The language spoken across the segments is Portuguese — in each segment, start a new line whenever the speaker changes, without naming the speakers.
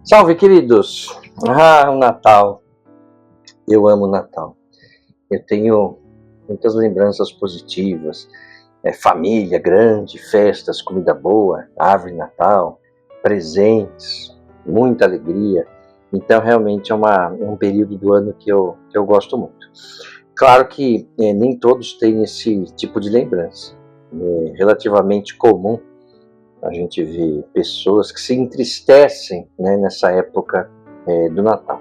Salve, queridos! O Natal. Eu amo o Natal. Eu tenho muitas lembranças positivas. Família grande, festas, comida boa, árvore de Natal, presentes, muita alegria. Então, realmente é um período do ano que eu gosto muito. Claro que nem todos têm esse tipo de lembrança. É relativamente comum a gente vê pessoas que se entristecem, né, nessa época do Natal.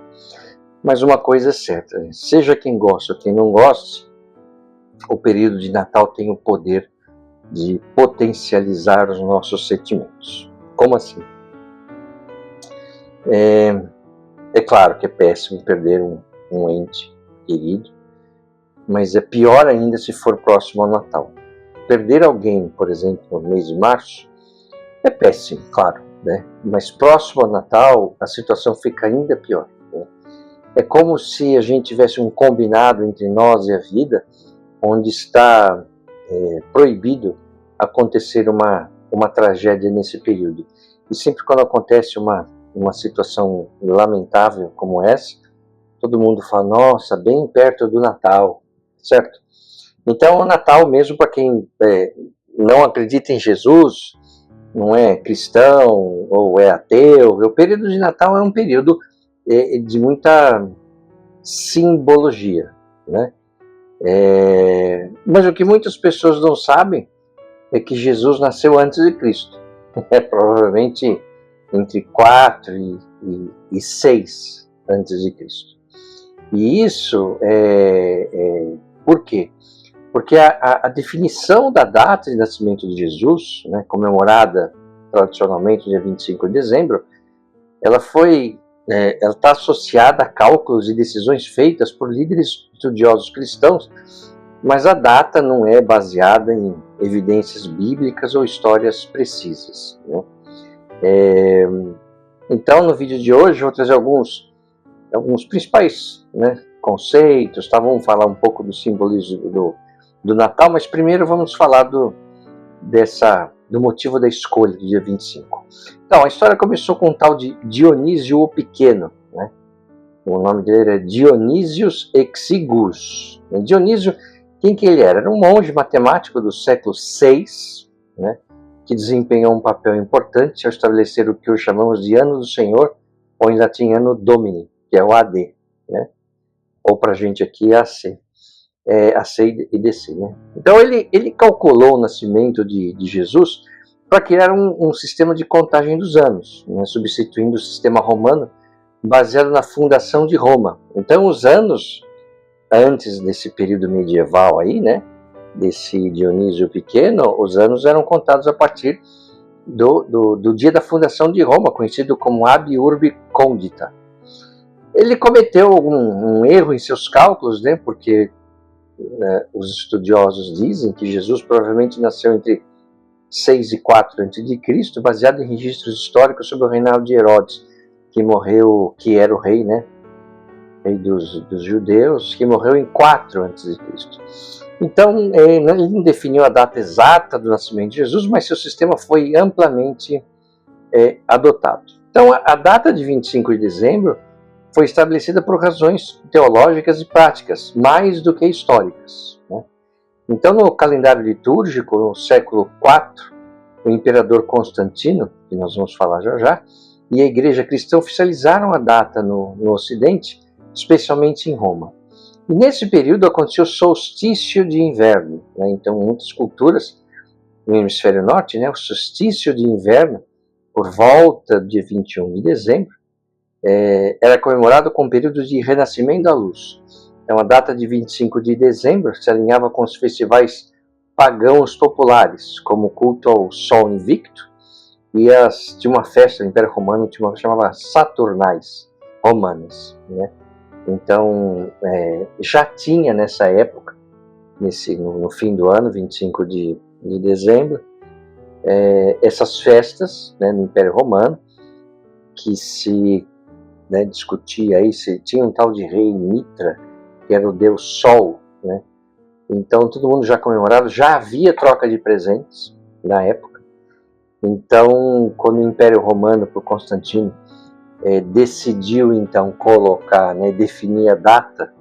Mas uma coisa é certa, seja quem gosta ou quem não goste, o período de Natal tem o poder de potencializar os nossos sentimentos. Como assim? É claro que é péssimo perder um ente querido, mas é pior ainda se for próximo ao Natal. Perder alguém, por exemplo, no mês de março, é péssimo, claro, né? Mas próximo ao Natal, a situação fica ainda pior. Né? É como se a gente tivesse um combinado entre nós e a vida, onde está proibido acontecer uma tragédia nesse período. E sempre quando acontece uma situação lamentável como essa, todo mundo fala, nossa, bem perto do Natal, certo? Então, o Natal, mesmo para quem não acredita em Jesus, não é cristão ou é ateu, o período de Natal é um período de muita simbologia, né? Mas o que muitas pessoas não sabem é que Jesus nasceu antes de Cristo, provavelmente entre 4 e 6 antes de Cristo. E isso por quê? Porque a definição da data de nascimento de Jesus, né, comemorada tradicionalmente dia 25 de dezembro, ela está associada a cálculos e decisões feitas por líderes estudiosos cristãos, mas a data não é baseada em evidências bíblicas ou histórias precisas. Né? Então, no vídeo de hoje, eu vou trazer alguns principais, né, conceitos, tá? Vamos falar um pouco do simbolismo do Natal, mas primeiro vamos falar do motivo da escolha do dia 25. Então, a história começou com um tal de Dionísio o Pequeno, né? O nome dele era Dionysius Exiguus. Dionísio, quem que ele era? Era um monge matemático do século VI, né? Que desempenhou um papel importante ao estabelecer o que hoje chamamos de Ano do Senhor, ou em latim Anno Domini, que é o AD, né? Ou para a gente aqui AC. AC e DC, né? Então ele calculou o nascimento de Jesus para criar um sistema de contagem dos anos, né, substituindo o sistema romano baseado na fundação de Roma. Então os anos antes desse período medieval aí, né, desse Dionísio Pequeno, os anos eram contados a partir do dia da fundação de Roma, conhecido como Ab Urbi Condita. Ele cometeu um erro em seus cálculos, né, porque os estudiosos dizem que Jesus provavelmente nasceu entre 6 e 4 a.C., baseado em registros históricos sobre o reinado de Herodes, que era o rei, né? Rei dos judeus, que morreu em 4 a.C. Então, ele não definiu a data exata do nascimento de Jesus, mas seu sistema foi amplamente adotado. Então, a data de 25 de dezembro foi estabelecida por razões teológicas e práticas, mais do que históricas. Né? Então, no calendário litúrgico, no século IV, o imperador Constantino, que nós vamos falar já já, e a igreja cristã oficializaram a data no Ocidente, especialmente em Roma. E nesse período aconteceu o solstício de inverno. Né? Então, muitas culturas no hemisfério norte, né, o solstício de inverno, por volta do dia 21 de dezembro, era comemorado com o período de renascimento da luz. Então, a data de 25 de dezembro se alinhava com os festivais pagãos populares, como o culto ao Sol Invicto, e tinha uma festa no Império Romano que chamava Saturnais Romanas. Né? Então, já tinha nessa época, no fim do ano, 25 de dezembro, essas festas, né, no Império Romano, que se discutia aí se tinha um tal de rei Mitra, que era o deus Sol, né? Então todo mundo já comemorava, já havia troca de presentes na época. Então, quando o Império Romano, por Constantino, decidiu então colocar, né, definir a data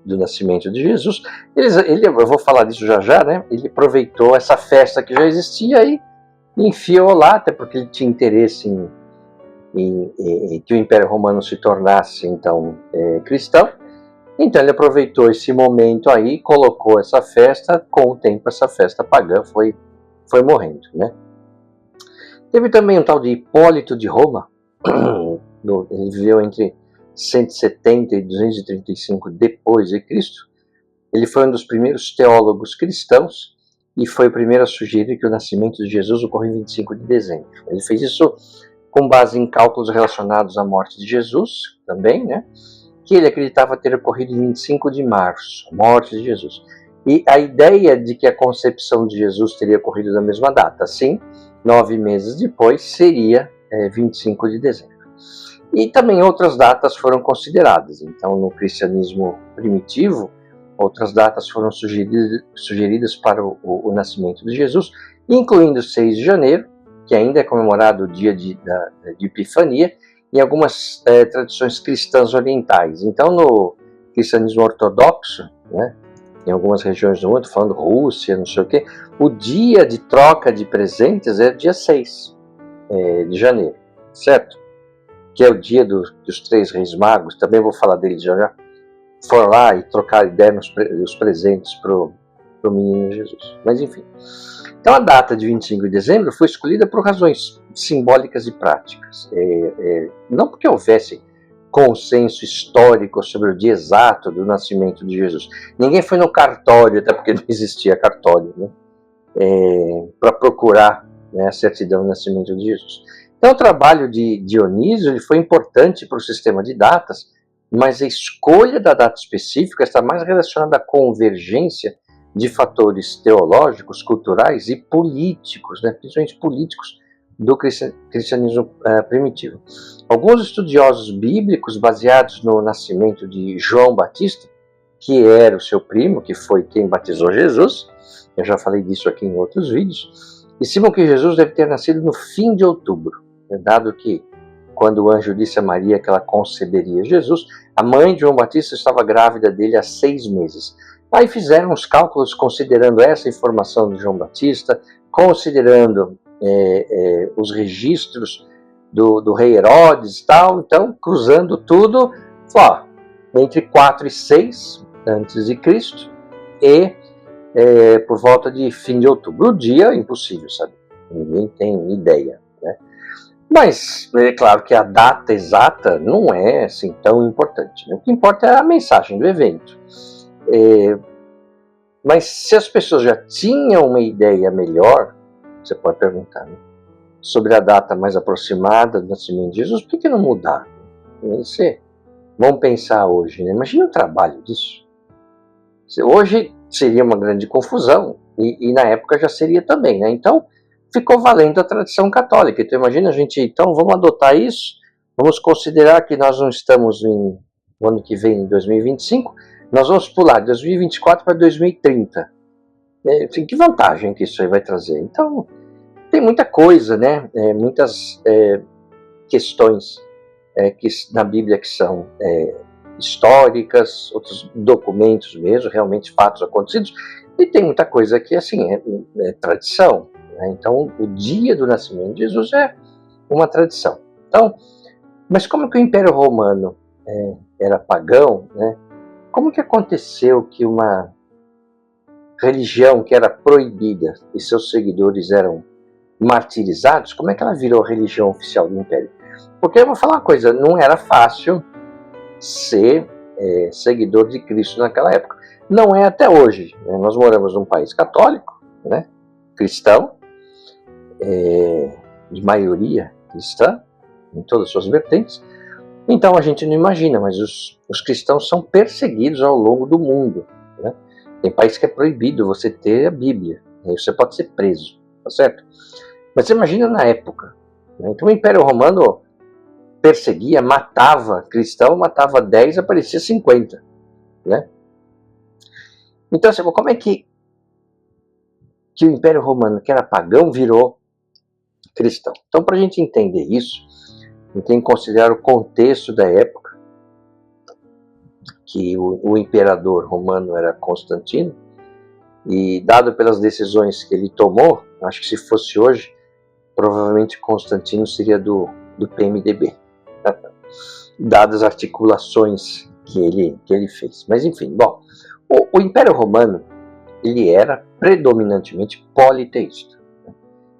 do nascimento de Jesus, eu vou falar disso já já, né? Ele aproveitou essa festa que já existia e enfiou lá, até porque ele tinha interesse em que o Império Romano se tornasse então cristão. Então ele aproveitou esse momento aí, colocou essa festa. Com o tempo essa festa pagã foi morrendo, né? Teve também um tal de Hipólito de Roma, ele viveu entre 170 e 235 depois de Cristo. Ele foi um dos primeiros teólogos cristãos e foi o primeiro a sugerir que o nascimento de Jesus ocorreu em 25 de dezembro. Ele fez isso com base em cálculos relacionados à morte de Jesus, também, né? Que ele acreditava ter ocorrido em 25 de março, a morte de Jesus. E a ideia de que a concepção de Jesus teria ocorrido na mesma data, assim, 9 meses depois, seria 25 de dezembro. E também outras datas foram consideradas. Então, no cristianismo primitivo, outras datas foram sugeridas para o nascimento de Jesus, incluindo 6 de janeiro, que ainda é comemorado o dia de Epifania, em algumas tradições cristãs orientais. Então, no cristianismo ortodoxo, né, em algumas regiões do mundo, falando Rússia, não sei o quê, o dia de troca de presentes é dia 6 de janeiro, certo? Que é o dia dos 3 reis magos, também vou falar deles já já. Foram lá e trocaram ideia nos presentes para o menino Jesus. Mas enfim. Então a data de 25 de dezembro foi escolhida por razões simbólicas e práticas. Não porque houvesse consenso histórico sobre o dia exato do nascimento de Jesus. Ninguém foi no cartório, até porque não existia cartório, né? Para procurar, né, a certidão do nascimento de Jesus. Então o trabalho de Dionísio ele foi importante para o sistema de datas, mas a escolha da data específica está mais relacionada à convergência de fatores teológicos, culturais e políticos, né, principalmente políticos, do cristianismo primitivo. Alguns estudiosos bíblicos, baseados no nascimento de João Batista, que era o seu primo, que foi quem batizou Jesus, eu já falei disso aqui em outros vídeos, estimam que Jesus deve ter nascido no fim de outubro, dado que, quando o anjo disse a Maria que ela conceberia Jesus, a mãe de João Batista estava grávida dele há 6 meses. Aí fizeram os cálculos considerando essa informação de João Batista, considerando os registros do rei Herodes e tal, então, cruzando tudo, entre 4 e 6 antes de Cristo e por volta de fim de outubro. O dia é impossível, sabe? Ninguém tem ideia, né? Mas é claro que a data exata não é assim tão importante, né? O que importa é a mensagem do evento. Mas se as pessoas já tinham uma ideia melhor, você pode perguntar, né, sobre a data mais aproximada do nascimento de Jesus, por que não mudar? Vamos pensar hoje, né? Imagina o trabalho disso. Hoje seria uma grande confusão e na época já seria também, né? Então ficou valendo a tradição católica. Então imagina a gente, então vamos adotar isso, vamos considerar que nós não estamos no ano que vem, em 2025, nós vamos pular de 2024 para 2030. Que vantagem que isso aí vai trazer? Então, tem muita coisa, né? Muitas questões que na Bíblia que são históricas, outros documentos mesmo, realmente fatos acontecidos, e tem muita coisa que, assim, é tradição. Né? Então, o dia do nascimento de Jesus é uma tradição. Então, mas como que o Império Romano era pagão, né? Como que aconteceu que uma religião que era proibida e seus seguidores eram martirizados, como é que ela virou a religião oficial do Império? Porque eu vou falar uma coisa, não era fácil ser seguidor de Cristo naquela época. Não é até hoje. Né? Nós moramos num país católico, né? Cristão, de maioria cristã, em todas as suas vertentes. Então a gente não imagina, mas os cristãos são perseguidos ao longo do mundo. Né? Tem país que é proibido você ter a Bíblia, aí você pode ser preso, tá certo? Mas você imagina na época. Né? Então o Império Romano perseguia, matava cristão, matava 10, aparecia 50. Né? Então assim, como é que o Império Romano, que era pagão, virou cristão. Então, para a gente entender isso, a gente tem que considerar o contexto da época, que o imperador romano era Constantino, e dado pelas decisões que ele tomou, acho que se fosse hoje, provavelmente Constantino seria do PMDB, dadas as articulações que ele fez. Mas enfim, bom, o Império Romano, ele era predominantemente politeísta.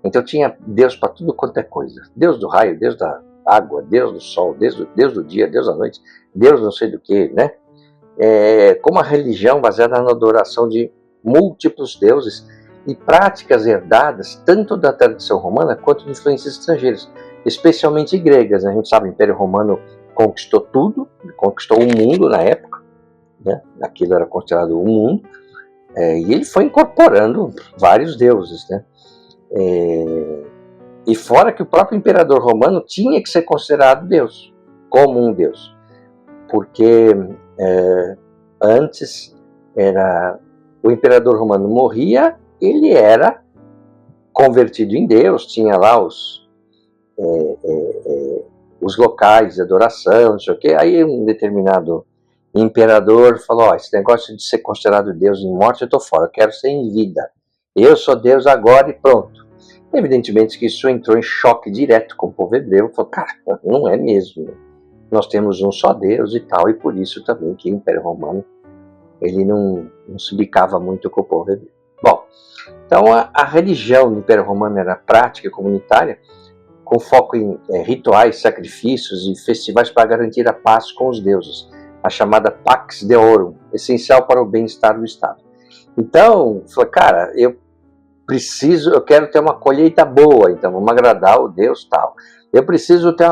Então tinha Deus para tudo quanto é coisa. Deus do raio, Deus da água, Deus do sol, Deus do dia, Deus da noite, Deus não sei do que, né? Como a religião baseada na adoração de múltiplos deuses e práticas herdadas tanto da tradição romana quanto de influências estrangeiras, especialmente gregas. A gente sabe que o Império Romano conquistou tudo, conquistou o mundo na época, né? Aquilo era considerado o mundo, e ele foi incorporando vários deuses, né? E fora que o próprio imperador romano tinha que ser considerado Deus, como um Deus, porque antes o imperador romano morria, ele era convertido em Deus, tinha lá os locais de adoração, não sei o quê. Aí um determinado imperador falou: esse negócio de ser considerado Deus em morte, eu estou fora, eu quero ser em vida. Eu sou Deus agora e pronto. Evidentemente que isso entrou em choque direto com o povo hebreu, falou: cara, não é mesmo. Nós temos um só Deus e tal, e por isso também que o Império Romano ele não se bicava muito com o povo hebreu. Bom, então a religião do Império Romano era prática comunitária, com foco em rituais, sacrifícios e festivais para garantir a paz com os deuses, a chamada Pax Deorum, essencial para o bem-estar do Estado. Então, falei, cara, eu quero ter uma colheita boa, então vamos agradar o Deus tal. Eu preciso ter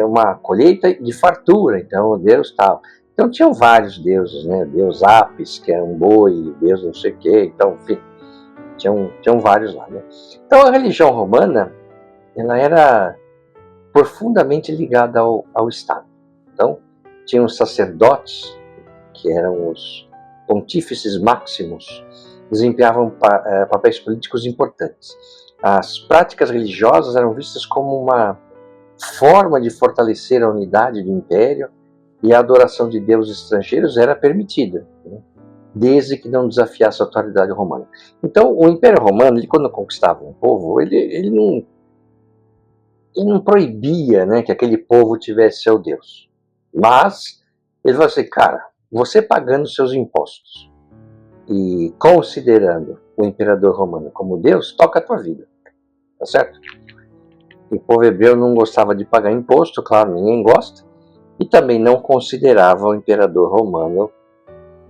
uma colheita de fartura, então o Deus tal. Então tinham vários deuses, né? Deus Apis, que era um boi, Deus não sei o quê, então, enfim, tinham vários lá, né? Então a religião romana, ela era profundamente ligada ao Estado. Então, tinham os sacerdotes, que eram os pontífices máximos, desempenhavam papéis políticos importantes. As práticas religiosas eram vistas como uma forma de fortalecer a unidade do império, e a adoração de deuses estrangeiros era permitida, né? Desde que não desafiasse a autoridade romana. Então, o Império Romano, quando conquistava um povo, ele não proibia, né, que aquele povo tivesse seu Deus. Mas ele falou assim: cara, você pagando seus impostos e considerando o imperador romano como Deus, toca a tua vida, tá certo? O povo hebreu não gostava de pagar imposto, claro, ninguém gosta, e também não considerava o imperador romano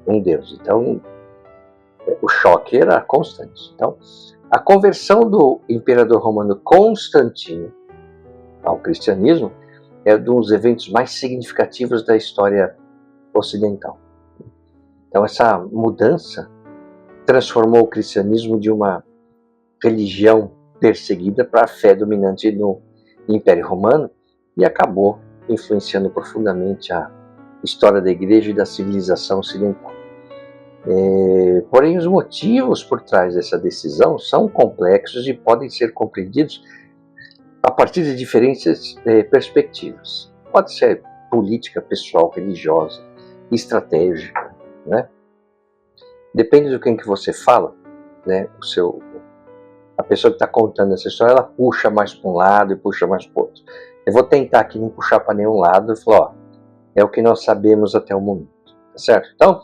um Deus. Então, o choque era constante. Então, a conversão do imperador romano Constantino ao cristianismo é um dos eventos mais significativos da história ocidental. Então, essa mudança transformou o cristianismo de uma religião perseguida para a fé dominante no Império Romano e acabou influenciando profundamente a história da igreja e da civilização ocidental. Porém, os motivos por trás dessa decisão são complexos e podem ser compreendidos a partir de diferentes perspectivas. Pode ser política, pessoal, religiosa, estratégica, né? Depende do que você fala, né? A pessoa que está contando essa história, ela puxa mais para um lado e puxa mais para o outro. Eu vou tentar aqui não puxar para nenhum lado e falar: é o que nós sabemos até o momento, tá certo? Então,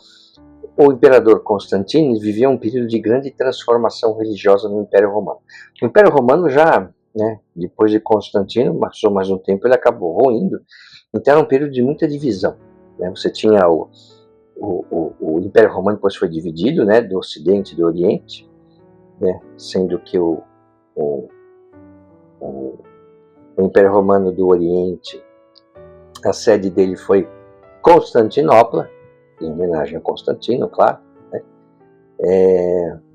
o imperador Constantino vivia um período de grande transformação religiosa no Império Romano. O Império Romano já, né, depois de Constantino, passou mais um tempo, ele acabou ruindo. Então era um período de muita divisão, né? Você tinha o Império Romano depois foi dividido, né, do Ocidente e do Oriente, né, sendo que o Império Romano do Oriente, a sede dele foi Constantinopla, em homenagem a Constantino, claro, né?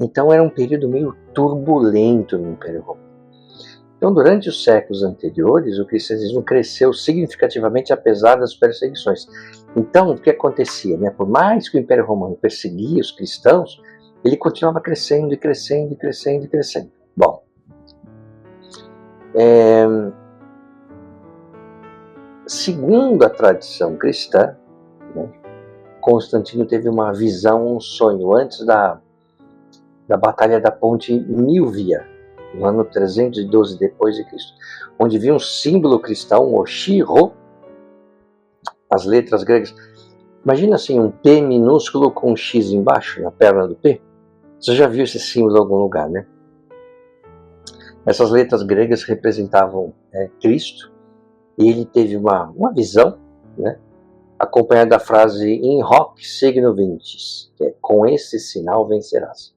Então era um período meio turbulento no Império Romano. Então, durante os séculos anteriores, o cristianismo cresceu significativamente apesar das perseguições. Então, o que acontecia, né? Por mais que o Império Romano perseguia os cristãos, ele continuava crescendo e crescendo e crescendo e crescendo. Bom, Segundo a tradição cristã, né, Constantino teve uma visão, um sonho, antes da Batalha da Ponte Milvia, no ano 312 depois de Cristo, onde viu um símbolo cristão, o Chi-Rho, as letras gregas. Imagina assim, um P minúsculo com um X embaixo, na perna do P. Você já viu esse símbolo em algum lugar, né? Essas letras gregas representavam Cristo, e ele teve uma visão, né, acompanhada da frase in hoc signo vinces, que é com esse sinal vencerás.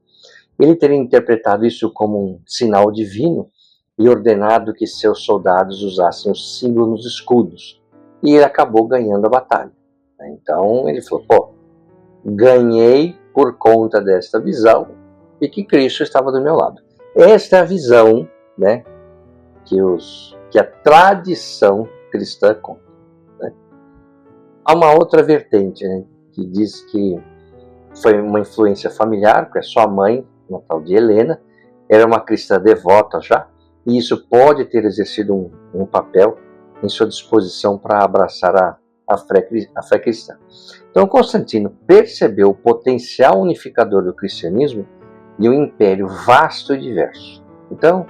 Ele teria interpretado isso como um sinal divino e ordenado que seus soldados usassem o símbolo nos escudos, e ele acabou ganhando a batalha. Então ele falou, ganhei por conta desta visão e que Cristo estava do meu lado. Esta é a visão, né, que a tradição cristã conta. Né? Há uma outra vertente, né, que diz que foi uma influência familiar, porque a sua mãe, uma tal de Helena, era uma cristã devota já, e isso pode ter exercido um papel em sua disposição para abraçar a fé cristã. Então Constantino percebeu o potencial unificador do cristianismo e um império vasto e diverso. Então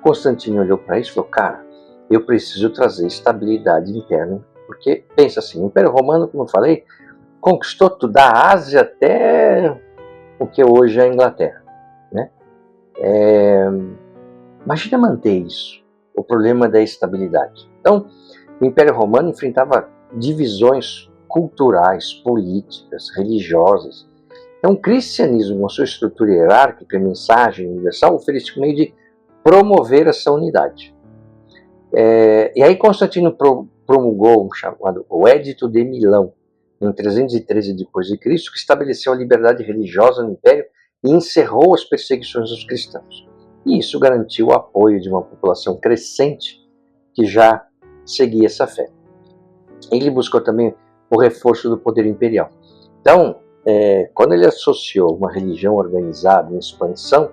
Constantino olhou para isso e falou, cara, eu preciso trazer estabilidade interna, porque pensa assim, o Império Romano, como eu falei, conquistou tudo, da Ásia até o que hoje é a Inglaterra. Né? Imagina manter isso, o problema da estabilidade. Então, o Império Romano enfrentava divisões culturais, políticas, religiosas. Então, o cristianismo, com sua estrutura hierárquica e mensagem universal, oferecia um meio de promover essa unidade. E aí Constantino promulgou o chamado o Edito de Milão, em 313 d.C., que estabeleceu a liberdade religiosa no Império e encerrou as perseguições dos cristãos. E isso garantiu o apoio de uma população crescente que já seguia essa fé. Ele buscou também o reforço do poder imperial. Então, quando ele associou uma religião organizada em expansão,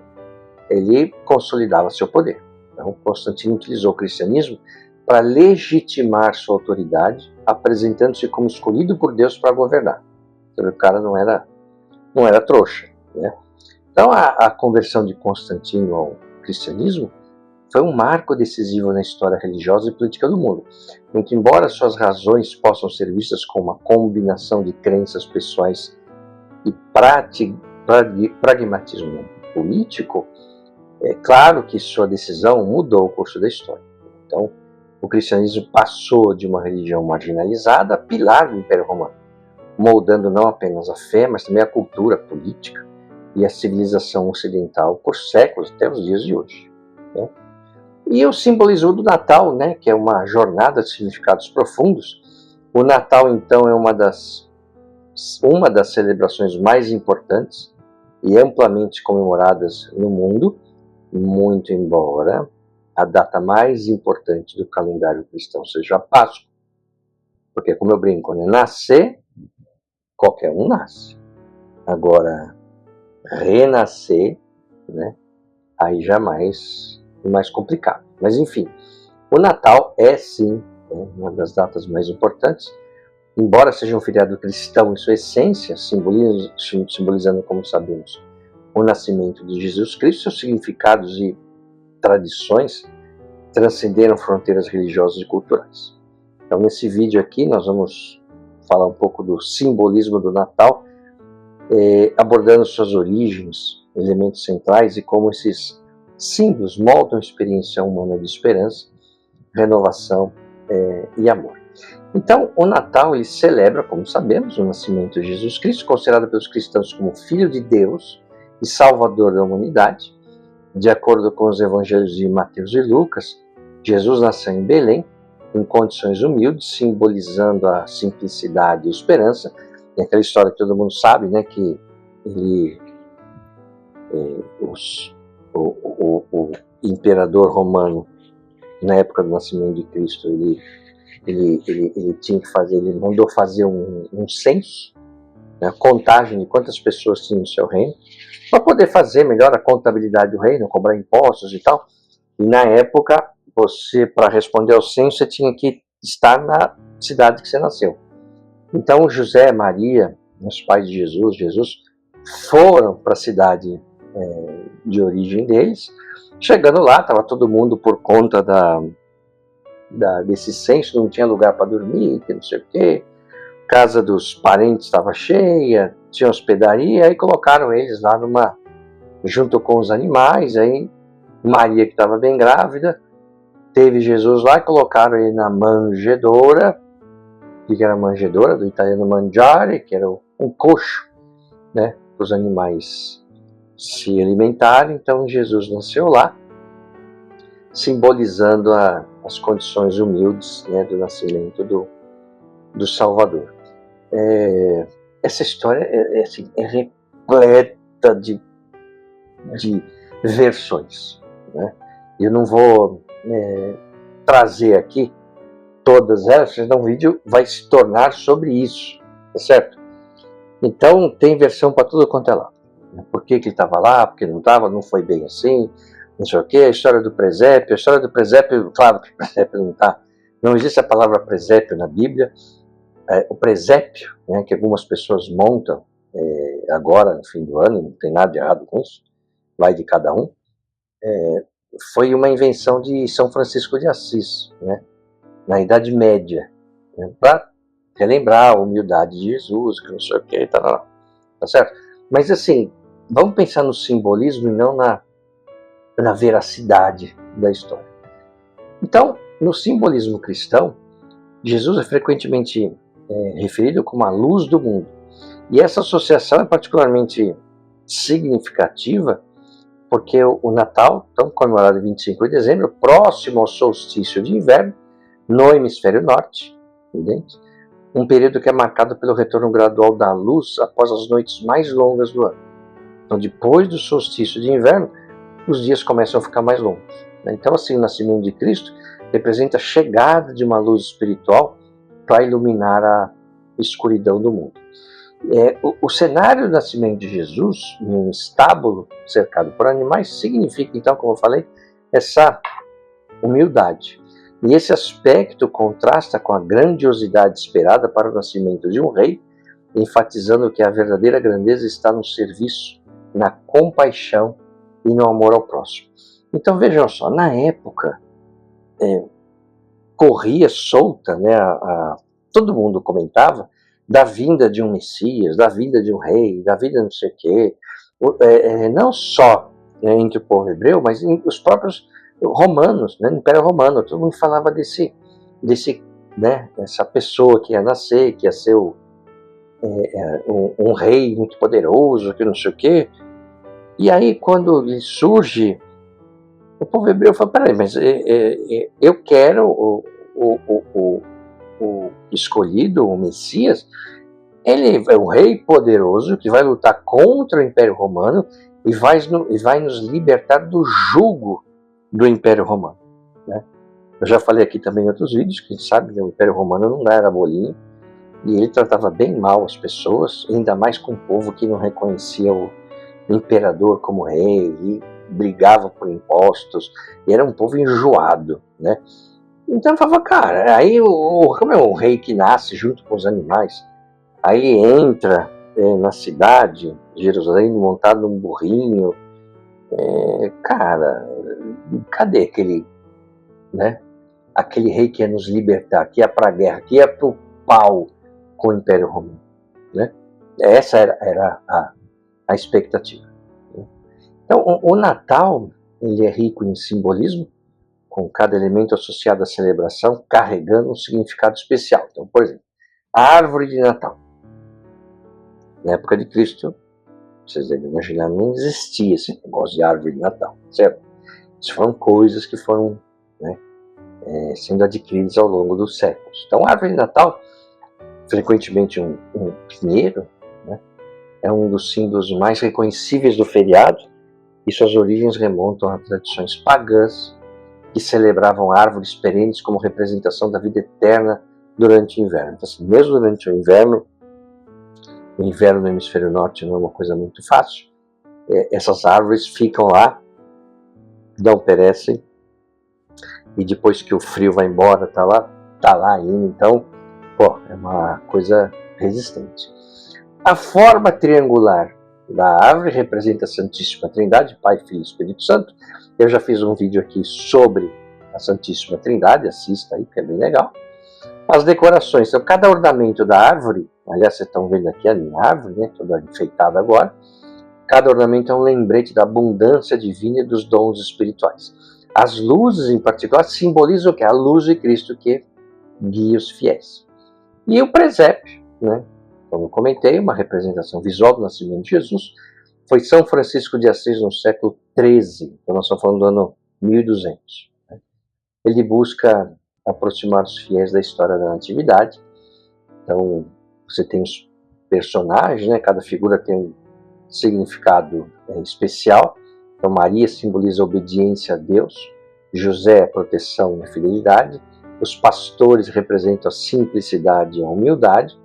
ele consolidava seu poder. Então, Constantino utilizou o cristianismo para legitimar sua autoridade, apresentando-se como escolhido por Deus para governar. Então, o cara não era trouxa. Né? Então, a conversão de Constantino ao cristianismo foi um marco decisivo na história religiosa e política do mundo. Muito embora suas razões possam ser vistas como uma combinação de crenças pessoais e pragmatismo político, é claro que sua decisão mudou o curso da história. Então, o cristianismo passou de uma religião marginalizada a pilar do Império Romano, moldando não apenas a fé, mas também a cultura, a política e a civilização ocidental por séculos, até os dias de hoje. Né? E o simbolismo do Natal, né, que é uma jornada de significados profundos. O Natal, então, é uma das celebrações mais importantes e amplamente comemoradas no mundo, muito embora a data mais importante do calendário cristão seja a Páscoa. Porque, como eu brinco, né, nascer, qualquer um nasce. Agora, renascer, né, aí já mais complicado. Mas, enfim, o Natal é, sim, uma das datas mais importantes, embora seja um feriado cristão em sua essência, simbolizando, como sabemos, o nascimento de Jesus Cristo, seus significados e tradições transcenderam fronteiras religiosas e culturais. Então, nesse vídeo aqui, nós vamos falar um pouco do simbolismo do Natal, abordando suas origens, elementos centrais e como esses símbolos moldam a experiência humana de esperança, renovação e amor. Então, o Natal ele celebra, como sabemos, o nascimento de Jesus Cristo, considerado pelos cristãos como Filho de Deus e Salvador da humanidade. De acordo com os evangelhos de Mateus e Lucas, Jesus nasceu em Belém, em condições humildes, simbolizando a simplicidade e a esperança. E aquela história que todo mundo sabe, né, que o imperador romano, na época do nascimento de Cristo, ele tinha que fazer, ele mandou fazer um censo, né, a contagem de quantas pessoas tinham no seu reino, para poder fazer melhor a contabilidade do reino, cobrar impostos e tal. E na época, você, para responder ao censo, você tinha que estar na cidade que você nasceu. Então, José, Maria, os pais de Jesus foram para a cidade de origem deles. Chegando lá, estava todo mundo por conta desse censo, não tinha lugar para dormir, que não sei o quê. Casa dos parentes estava cheia, tinha hospedaria, aí colocaram eles lá junto com os animais. Aí Maria, que estava bem grávida, teve Jesus lá e colocaram ele na manjedoura. O que era a manjedoura? Do italiano mangiare, que era um coxo, né, para os animais se alimentarem. Então Jesus nasceu lá, simbolizando as condições humildes, né, do nascimento do Salvador. Essa história é repleta de versões, né? Eu não vou trazer aqui todas elas, senão o vídeo vai se tornar sobre isso, tá certo? Então tem versão para tudo quanto é lado. Por que ele estava lá, por que não estava, não foi bem assim, não sei o que, a história do presépio, claro que o presépio não está, não existe a palavra presépio na Bíblia. O presépio, né, que algumas pessoas montam agora, no fim do ano, não tem nada de errado com isso, vai de cada um, foi uma invenção de São Francisco de Assis, né, na Idade Média, né, para relembrar a humildade de Jesus, que não sei o que, tá certo? Mas assim, vamos pensar no simbolismo e não na veracidade da história. Então, no simbolismo cristão, Jesus é frequentemente referido como a luz do mundo. E essa associação é particularmente significativa porque o Natal, tão comemorado em 25 de dezembro, próximo ao solstício de inverno, no hemisfério norte, evidente, um período que é marcado pelo retorno gradual da luz após as noites mais longas do ano. Então, depois do solstício de inverno, os dias começam a ficar mais longos. Então, assim, o nascimento de Cristo representa a chegada de uma luz espiritual para iluminar a escuridão do mundo. O cenário do nascimento de Jesus, em um estábulo cercado por animais, significa, então, como eu falei, essa humildade. E esse aspecto contrasta com a grandiosidade esperada para o nascimento de um rei, enfatizando que a verdadeira grandeza está no serviço, na compaixão e no amor ao próximo. Então vejam só, na época corria solta, né, todo mundo comentava da vinda de um Messias, da vinda de um rei, da vinda não sei o quê, não só entre o povo hebreu, mas os próprios romanos, né, no Império Romano, todo mundo falava desse né, essa pessoa que ia nascer, que ia ser um rei muito poderoso, que não sei o quê. E aí, quando ele surge, o povo hebreu fala, peraí, mas eu quero o escolhido, o Messias, ele é um rei poderoso que vai lutar contra o Império Romano e vai nos libertar do jugo do Império Romano, né? Eu já falei aqui também em outros vídeos, que a gente sabe que o Império Romano não era bolinho, e ele tratava bem mal as pessoas, ainda mais com o povo que não reconhecia o imperador como rei, e brigava por impostos, e era um povo enjoado, né? Então eu falava, cara, aí como é um rei que nasce junto com os animais, aí entra na cidade, Jerusalém, montado num burrinho, cara, cadê aquele, né? Aquele rei que ia nos libertar, que ia para a guerra, que ia para o pau com o Império Romano, né? Essa era a expectativa. Então, o Natal, ele é rico em simbolismo, com cada elemento associado à celebração carregando um significado especial. Então, por exemplo, a árvore de Natal. Na época de Cristo, vocês devem imaginar, não existia esse negócio de árvore de Natal, certo? Isso foram coisas que foram, né, sendo adquiridas ao longo dos séculos. Então, a árvore de Natal, frequentemente um pinheiro, né, é um dos símbolos mais reconhecíveis do feriado, e suas origens remontam a tradições pagãs que celebravam árvores perenes como representação da vida eterna durante o inverno. Então, assim, mesmo durante o inverno no hemisfério norte não é uma coisa muito fácil, essas árvores ficam lá, não perecem, e depois que o frio vai embora, tá lá ainda. Então, pô, é uma coisa resistente. A forma triangular da árvore representa a Santíssima Trindade, Pai, Filho e Espírito Santo. Eu já fiz um vídeo aqui sobre a Santíssima Trindade, assista aí, que é bem legal. As decorações, então cada ornamento da árvore, aliás, vocês estão vendo aqui a minha árvore, né, toda enfeitada agora, cada ornamento é um lembrete da abundância divina e dos dons espirituais. As luzes, em particular, simbolizam o quê? A luz de Cristo que guia os fiéis. E o presépio, né? Como eu comentei, uma representação visual do nascimento de Jesus, foi São Francisco de Assis no século XIII, então nós estamos falando do ano 1200. Né? Ele busca aproximar os fiéis da história da Natividade. Então, você tem os personagens, né? Cada figura tem um significado especial. Então, Maria simboliza a obediência a Deus, José a proteção e a fidelidade, os pastores representam a simplicidade e a humildade,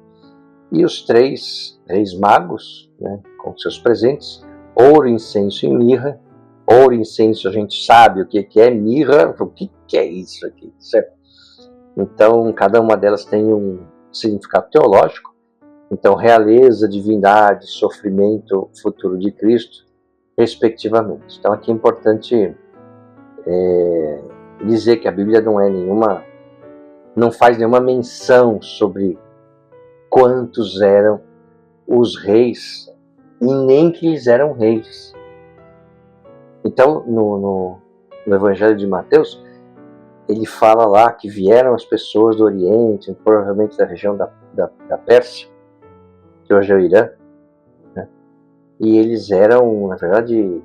e os três reis magos, né, com seus presentes, ouro, incenso e mirra. Ouro e incenso a gente sabe o que é, mirra, o que é isso aqui, certo? Então, cada uma delas tem um significado teológico. Então, realeza, divindade, sofrimento, futuro de Cristo, respectivamente. Então, aqui é importante dizer que a Bíblia não faz nenhuma menção sobre quantos eram os reis e nem que eles eram reis. Então, no Evangelho de Mateus, ele fala lá que vieram as pessoas do Oriente, provavelmente da região da Pérsia, que hoje é o Irã, né? E eles eram, na verdade,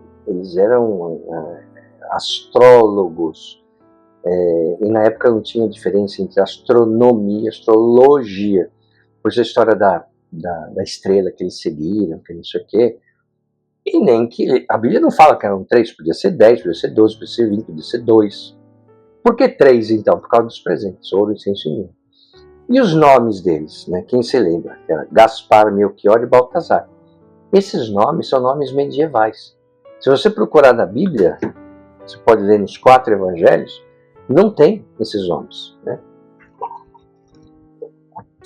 astrólogos, e na época não tinha diferença entre astronomia e astrologia, por essa história da estrela que eles seguiram, que não sei o quê, e nem que, a Bíblia não fala que eram 3, podia ser 10, podia ser 12, podia ser 20, podia ser 2. Por que 3 então? Por causa dos presentes, ouro, incenso e mirra. E os nomes deles, né? Quem se lembra? Gaspar, Melchior e Baltazar. Esses nomes são nomes medievais. Se você procurar na Bíblia, você pode ler nos 4 evangelhos, não tem esses nomes, né?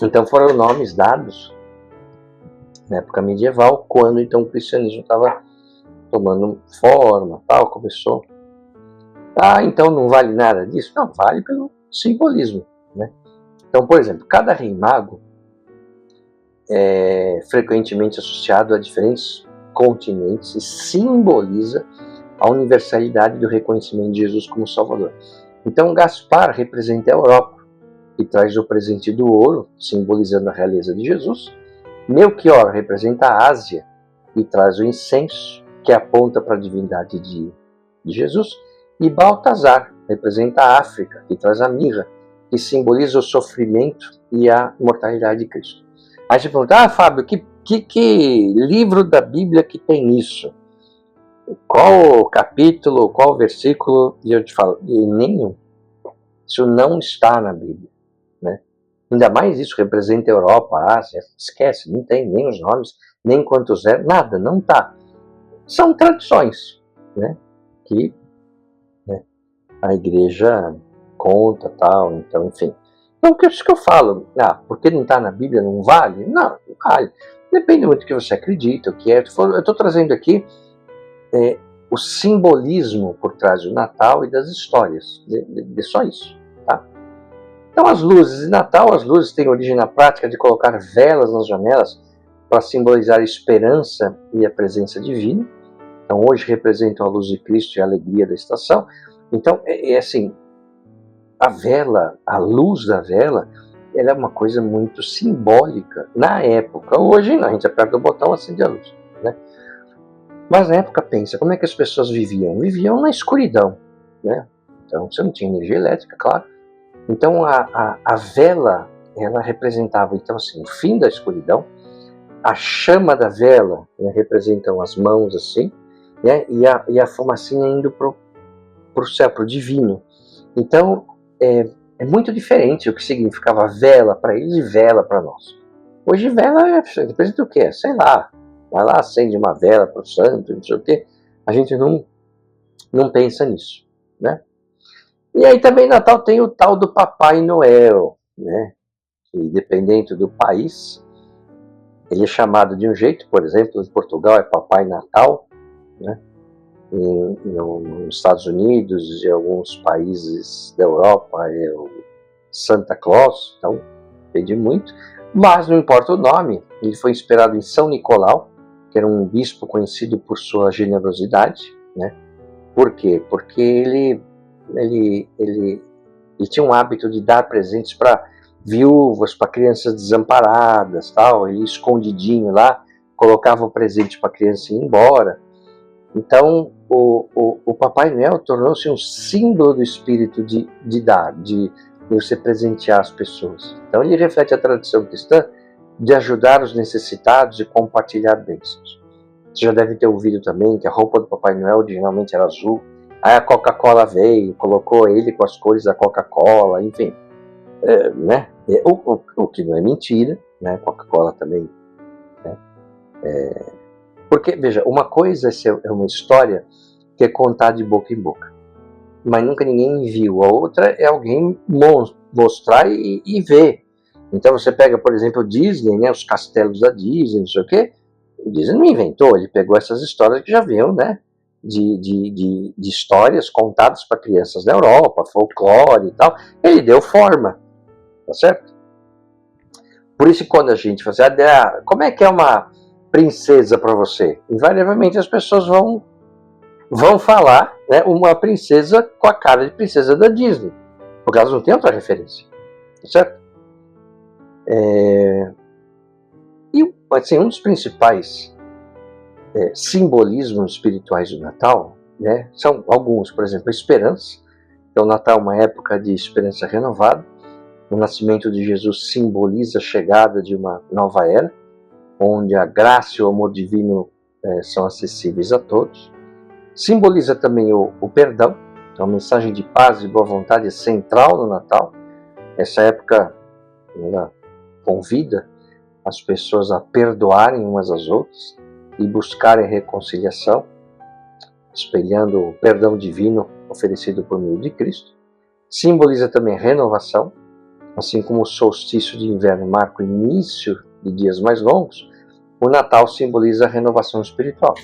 Então foram nomes dados na época medieval, quando então o cristianismo estava tomando forma, tal, começou. Então não vale nada disso? Não, vale pelo simbolismo, né? Então, por exemplo, cada rei mago é frequentemente associado a diferentes continentes e simboliza a universalidade do reconhecimento de Jesus como Salvador. Então, Gaspar representa a Europa, e traz o presente do ouro, simbolizando a realeza de Jesus. Melchior representa a Ásia, e traz o incenso, que aponta para a divindade de Jesus. E Baltazar representa a África, que traz a mirra, que simboliza o sofrimento e a mortalidade de Cristo. Aí você pergunta, Fábio, que livro da Bíblia que tem isso? Qual capítulo, qual versículo? E eu te falo, nenhum. Isso não está na Bíblia, né? Ainda mais isso representa a Europa, a Ásia, esquece, não tem nem os nomes, nem quantos é, nada, não está. São tradições, né? Que a igreja conta, tal, então, enfim. Então, é isso que eu falo, porque não está na Bíblia, não vale? Não vale. Depende muito do que você acredita, o que é. Eu estou trazendo aqui o simbolismo por trás do Natal e das histórias, de só isso, tá? Então, as luzes de Natal, as luzes têm origem na prática de colocar velas nas janelas para simbolizar a esperança e a presença divina. Então, hoje representam a luz de Cristo e a alegria da estação. Então, assim, a vela, a luz da vela, ela é uma coisa muito simbólica na época. Hoje não, a gente aperta o botão e acende a luz, né? Mas na época, pensa, como é que as pessoas viviam? Viviam na escuridão, né? Então, você não tinha energia elétrica, claro. Então, a vela, ela representava, então, assim, o fim da escuridão. A chama da vela, né, representam as mãos, assim, né? E a fumacinha indo para o céu, para o divino. Então, é muito diferente o que significava vela para eles e vela para nós. Hoje, vela representa o quê? Sei lá, vai lá, acende uma vela para o santo, não sei o quê. A gente não pensa nisso, né? E aí também Natal tem o tal do Papai Noel, né? Que dependendo do país, ele é chamado de um jeito. Por exemplo, em Portugal é Papai Natal, né? Nos Estados Unidos e alguns países da Europa é o Santa Claus, então depende muito. Mas não importa o nome, ele foi inspirado em São Nicolau, que era um bispo conhecido por sua generosidade, né? Por quê? Porque ele tinha um hábito de dar presentes para viúvas, para crianças desamparadas, tal. Ele escondidinho lá, colocava o presente para a criança ir embora. Então, o Papai Noel tornou-se um símbolo do espírito de dar, de você presentear as pessoas. Então, ele reflete a tradição cristã de ajudar os necessitados e compartilhar bênçãos. Você já deve ter ouvido também que a roupa do Papai Noel originalmente era azul. Aí a Coca-Cola veio, colocou ele com as cores da Coca-Cola, enfim. Né? O que não é mentira, né? Coca-Cola também. Né? Porque, veja, uma coisa é uma história que é contada de boca em boca, mas nunca ninguém viu. A outra é alguém mostrar e ver. Então você pega, por exemplo, o Disney, né? Os castelos da Disney, não sei o quê. O Disney não inventou, ele pegou essas histórias que já vinham, né? De histórias contadas para crianças da Europa, folclore e tal. Ele deu forma, tá certo? Por isso, quando a gente fala assim, como é que é uma princesa para você? Invariavelmente as pessoas vão falar, né, uma princesa com a cara de princesa da Disney, porque elas não têm outra referência, tá certo? E assim, um dos principais simbolismos espirituais do Natal, né, são alguns. Por exemplo, a esperança. Então, o Natal é uma época de esperança renovada. O nascimento de Jesus simboliza a chegada de uma nova era, onde a graça e o amor divino são acessíveis a todos. Simboliza também o perdão. Então, a mensagem de paz e boa vontade é central no Natal. Essa época ela convida as pessoas a perdoarem umas às outras e buscarem reconciliação, espelhando o perdão divino oferecido por meio de Cristo. Simboliza também renovação, assim como o solstício de inverno marca o início de dias mais longos. O Natal simboliza a renovação espiritual.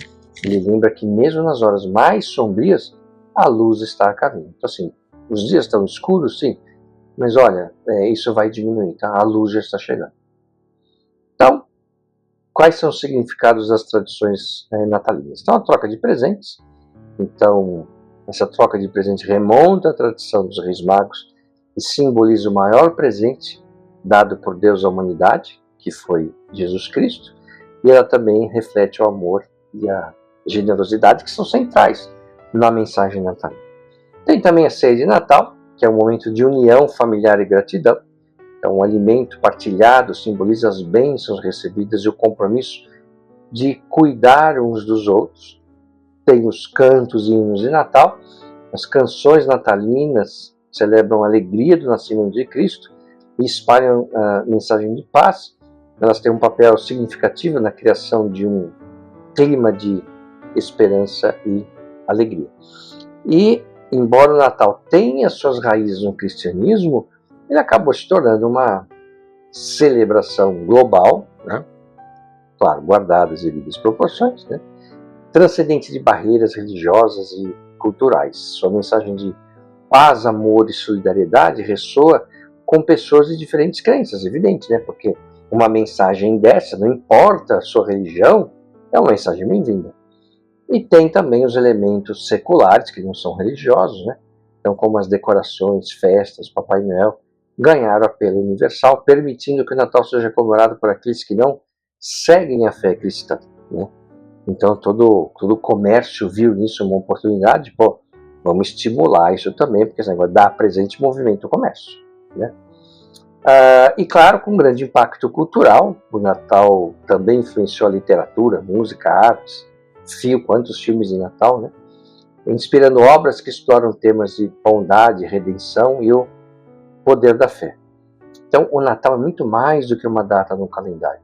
Ele lembra que mesmo nas horas mais sombrias, a luz está a caminho. Então, assim, os dias estão escuros, sim, mas olha, isso vai diminuir, tá? A luz já está chegando. Então, quais são os significados das tradições natalinas? Então, a troca de presentes. Então, essa troca de presentes remonta à tradição dos Reis Magos e simboliza o maior presente dado por Deus à humanidade, que foi Jesus Cristo, e ela também reflete o amor e a generosidade, que são centrais na mensagem natalina. Tem também a ceia de Natal, que é um momento de união familiar e gratidão. Então, um alimento partilhado simboliza as bênçãos recebidas e o compromisso de cuidar uns dos outros. Tem os cantos e hinos de Natal. As canções natalinas celebram a alegria do nascimento de Cristo e espalham a mensagem de paz. Elas têm um papel significativo na criação de um clima de esperança e alegria. E, embora o Natal tenha suas raízes no cristianismo, ele acabou se tornando uma celebração global, né? Claro, guardadas as devidas proporções, né? Transcendente de barreiras religiosas e culturais. Sua mensagem de paz, amor e solidariedade ressoa com pessoas de diferentes crenças, evidente, né? Porque uma mensagem dessa, não importa a sua religião, é uma mensagem bem-vinda. E tem também os elementos seculares, que não são religiosos, né? Então, como as decorações, festas, Papai Noel, ganharam apelo universal, permitindo que o Natal seja comemorado por aqueles que não seguem a fé cristã, né? Então, todo o comércio viu nisso uma oportunidade. Pô, vamos estimular isso também, porque esse negócio dá presente movimento o comércio, né? E claro, com um grande impacto cultural, o Natal também influenciou a literatura, música, artes, quantos filmes de Natal, né? Inspirando obras que exploram temas de bondade, redenção e o poder da fé. Então, o Natal é muito mais do que uma data no calendário.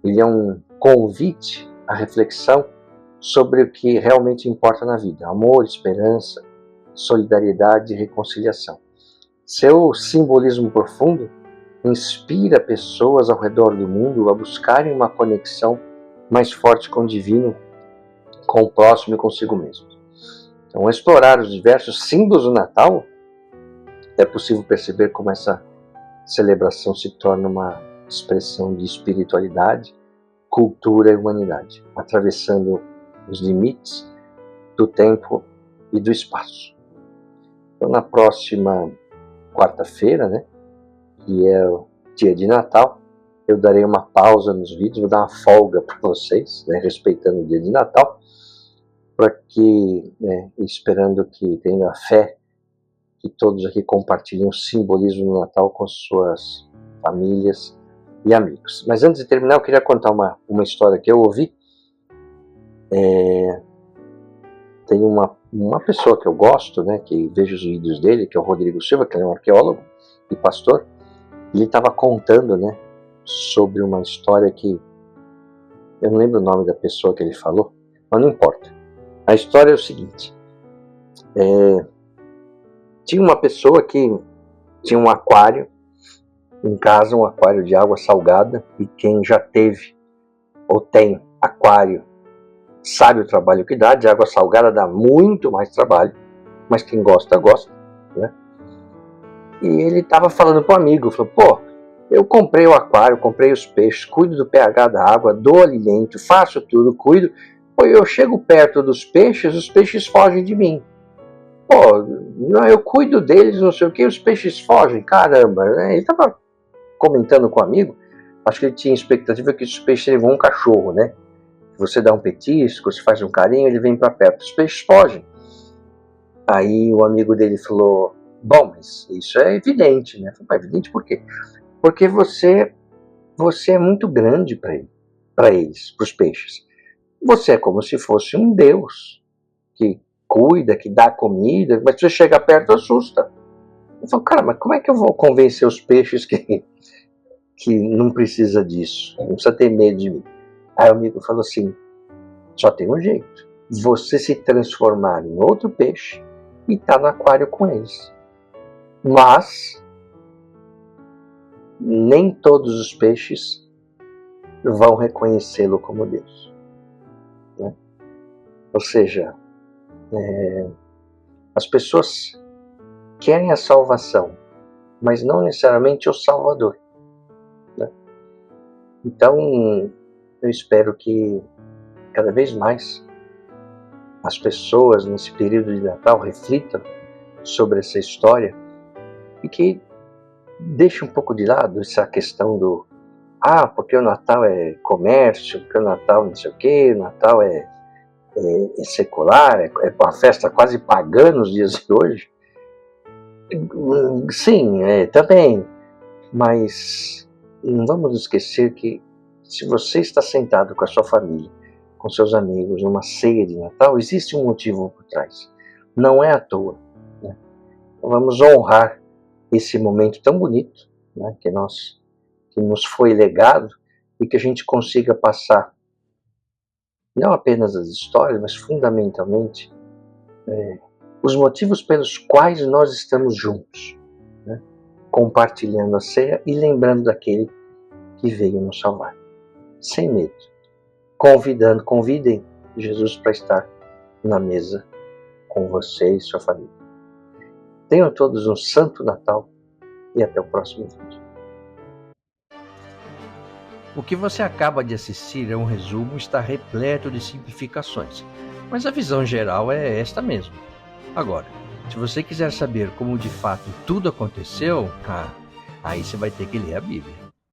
Ele é um convite à reflexão sobre o que realmente importa na vida: amor, esperança, solidariedade e reconciliação. Seu simbolismo profundo inspira pessoas ao redor do mundo a buscarem uma conexão mais forte com o divino, com o próximo e consigo mesmo. Então, ao explorar os diversos símbolos do Natal, é possível perceber como essa celebração se torna uma expressão de espiritualidade, cultura e humanidade, atravessando os limites do tempo e do espaço. Então, na próxima quarta-feira, né, que é o dia de Natal, eu darei uma pausa nos vídeos, vou dar uma folga para vocês, né, respeitando o dia de Natal, para que, esperando que tenha fé, que todos aqui compartilhem o simbolismo do Natal com suas famílias e amigos. Mas antes de terminar, eu queria contar uma história que eu ouvi. Tem uma pessoa que eu gosto, né, que vejo os vídeos dele, que é o Rodrigo Silva, que é um arqueólogo e pastor, e ele estava contando, né, sobre uma história que eu não lembro o nome da pessoa que ele falou, mas não importa. A história é o seguinte: tinha uma pessoa que tinha um aquário em casa, um aquário de água salgada, e quem já teve ou tem aquário sabe o trabalho que dá. De água salgada dá muito mais trabalho, mas quem gosta, gosta, né? E ele estava falando para o amigo, falou: pô, eu comprei o aquário, comprei os peixes, cuido do pH da água, dou alimento, faço tudo, cuido. Pô, eu chego perto dos peixes, os peixes fogem de mim. Pô, não, eu cuido deles, não sei o que, os peixes fogem, caramba, né? Ele estava comentando com o amigo, acho que ele tinha expectativa que os peixes seriam um cachorro, né? Você dá um petisco, você faz um carinho, ele vem para perto, os peixes fogem. Aí o amigo dele falou: bom, mas isso é evidente, né? Falei: evidente por quê? Porque você é muito grande para eles, para os peixes. Você é como se fosse um deus que cuida, que dá comida, mas se você chega perto, assusta. Eu falo: cara, mas como é que eu vou convencer os peixes que não precisa disso, não precisa ter medo de mim? Aí o amigo falou assim: só tem um jeito, você se transformar em outro peixe e estar no aquário com eles. Mas nem todos os peixes vão reconhecê-lo como Deus, né? Ou seja, as pessoas querem a salvação, mas não necessariamente o Salvador, né? Então, eu espero que cada vez mais as pessoas nesse período de Natal reflitam sobre essa história e que deixem um pouco de lado essa questão do porque o Natal é comércio, porque o Natal não sei o que, o Natal é secular, é uma festa quase pagã nos dias de hoje. Sim, também, mas não vamos esquecer que se você está sentado com a sua família, com seus amigos, numa ceia de Natal, existe um motivo por trás. Não é à toa, né? Então vamos honrar esse momento tão bonito, né, que nos foi legado, e que a gente consiga passar não apenas as histórias, mas fundamentalmente os motivos pelos quais nós estamos juntos, né, compartilhando a ceia e lembrando daquele que veio nos salvar. Sem medo. Convidem Jesus para estar na mesa com você e sua família. Tenham todos um santo Natal e até o próximo vídeo.
O que você acaba de assistir é um resumo, está repleto de simplificações, mas a visão geral é esta mesmo. Agora, se você quiser saber como de fato tudo aconteceu, aí você vai ter que ler a Bíblia.